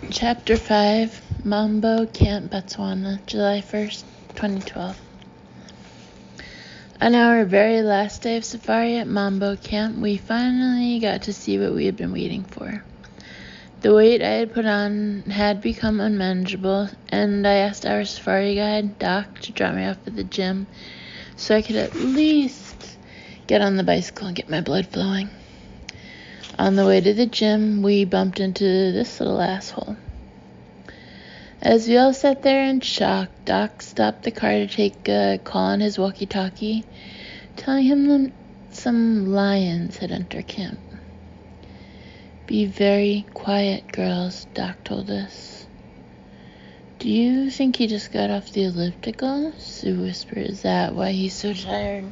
Chapter 5, Mombo, Camp, Botswana, July 1st, 2012. On our very last day of safari at Mombo Camp, we finally got to see what we had been waiting for. The weight I had put on had become unmanageable, and I asked our safari guide, Doc, to drop me off at the gym so I could at least get on the bicycle and get my blood flowing. On the way to the gym, we bumped into this little asshole. As we all sat there in shock, Doc stopped the car to take a call on his walkie-talkie, telling him that some lions had entered camp. "Be very quiet, girls," Doc told us. "Do you think he just got off the elliptical?" Sue whispered. "Is that why he's so tired?"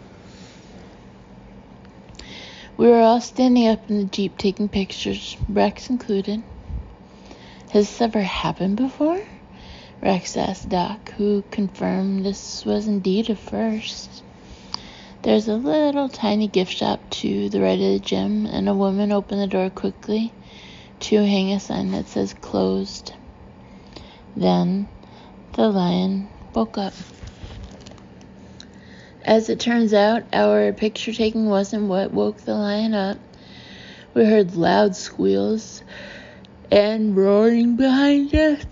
We were all standing up in the Jeep taking pictures, Rex included. "Has this ever happened before?" Rex asked Doc, who confirmed this was indeed a first. There's a little tiny gift shop to the right of the gym, and a woman opened the door quickly to hang a sign that says closed. Then the lion woke up. As it turns out, our picture taking wasn't what woke the lion up. We heard loud squeals and roaring behind us.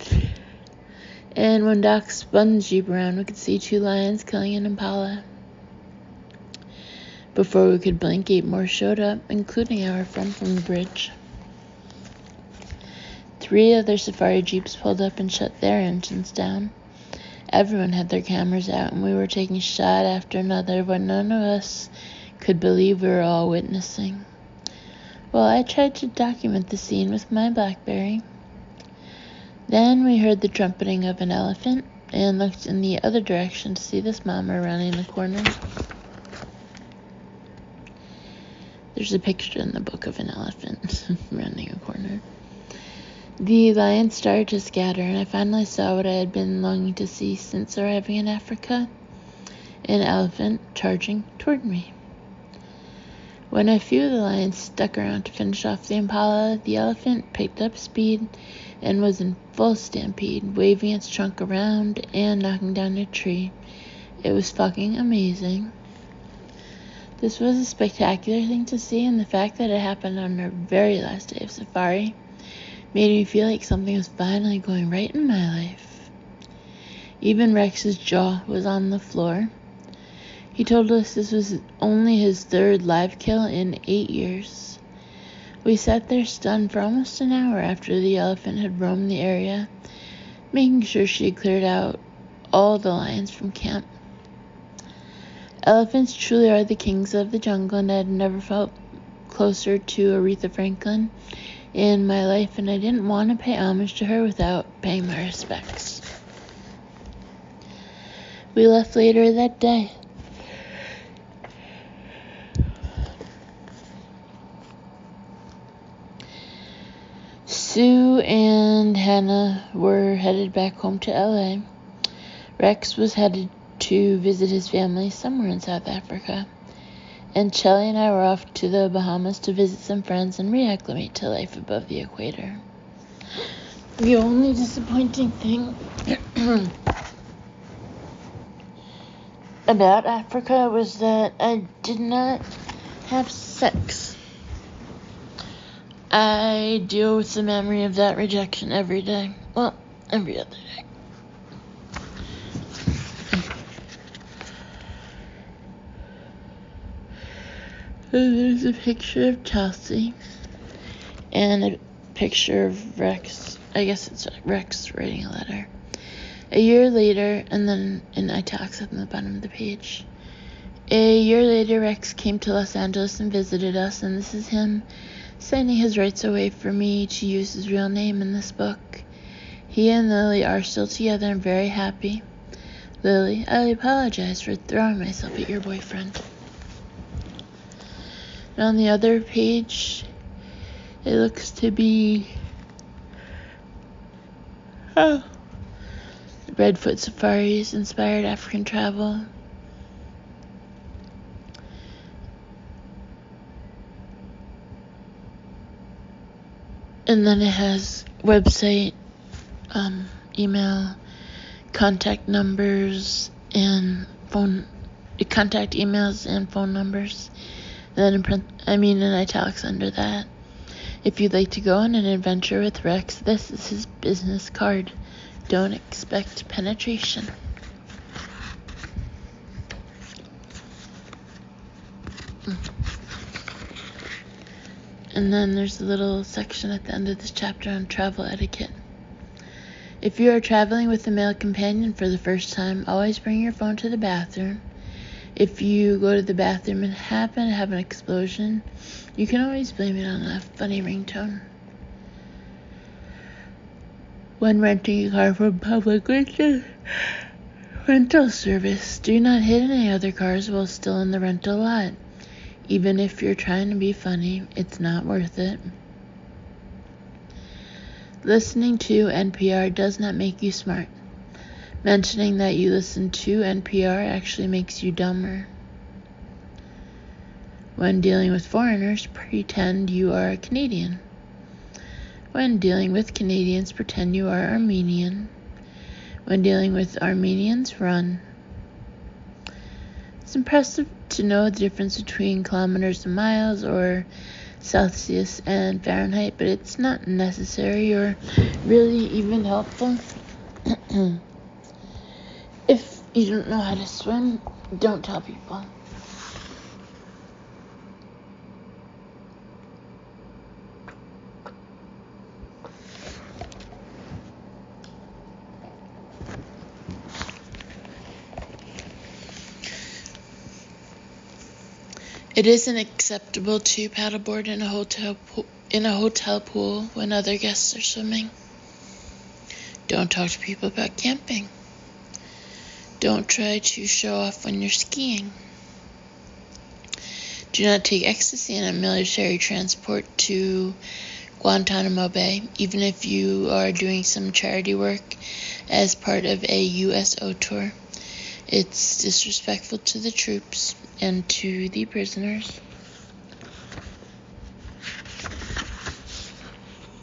And when Doc spun the Jeep around, we could see two lions killing an impala. Before we could blink, 8 more showed up, including our friend from the bridge. 3 other safari Jeeps pulled up and shut their engines down. Everyone had their cameras out, and we were taking shot after another of what none of us could believe we were all witnessing. Well, I tried to document the scene with my BlackBerry. Then we heard the trumpeting of an elephant and looked in the other direction to see this mama running the corner. There's a picture in the book of an elephant running a corner. The lions started to scatter, and I finally saw what I had been longing to see since arriving in Africa: an elephant charging toward me. When a few of the lions stuck around to finish off the impala, the elephant picked up speed and was in full stampede, waving its trunk around and knocking down a tree. It was fucking amazing. This was a spectacular thing to see, and the fact that it happened on our very last day of safari made me feel like something was finally going right in my life. Even Rex's jaw was on the floor. He told us this was only his 3rd live kill in 8 years. We sat there stunned for almost an hour after the elephant had roamed the area, making sure she had cleared out all the lions from camp. Elephants truly are the kings of the jungle, and I'd never felt closer to Aretha Franklin in my life, and I didn't want to pay homage to her without paying my respects. We left later that day. Sue and Hannah were headed back home to LA. Rex was headed to visit his family somewhere in South Africa. And Shelly and I were off to the Bahamas to visit some friends and reacclimate to life above the equator. The only disappointing thing about Africa was that I did not have sex. I deal with the memory of that rejection every day. Well, every other day. There's a picture of Chelsea and a picture of Rex. I guess it's Rex writing a letter. A year later, and then in italics at the bottom of the page. A year later, Rex came to Los Angeles and visited us, and this is him signing his rights away for me to use his real name in this book. He and Lily are still together and very happy. Lily, I apologize for throwing myself at your boyfriend. And on the other page, it looks to be Redfoot Safaris inspired African travel. And then it has website email, contact numbers, and contact emails and phone numbers. And then in italics under that. If you'd like to go on an adventure with Rex, this is his business card. Don't expect penetration. And then there's a little section at the end of this chapter on travel etiquette. If you are traveling with a male companion for the first time, always bring your phone to the bathroom. If you go to the bathroom and happen to have an explosion, you can always blame it on a funny ringtone. When renting a car from public rental service, do not hit any other cars while still in the rental lot. Even if you're trying to be funny, it's not worth it. Listening to NPR does not make you smart. Mentioning that you listen to NPR actually makes you dumber. When dealing with foreigners, pretend you are a Canadian. When dealing with Canadians, pretend you are Armenian. When dealing with Armenians, run. It's impressive to know the difference between kilometers and miles, or Celsius and Fahrenheit, but it's not necessary or really even helpful. If you don't know how to swim, don't tell people. It isn't acceptable to paddleboard in a hotel pool when other guests are swimming. Don't talk to people about camping. Don't try to show off when you're skiing. Do not take ecstasy in a military transport to Guantanamo Bay, even if you are doing some charity work as part of a USO tour. It's disrespectful to the troops and to the prisoners.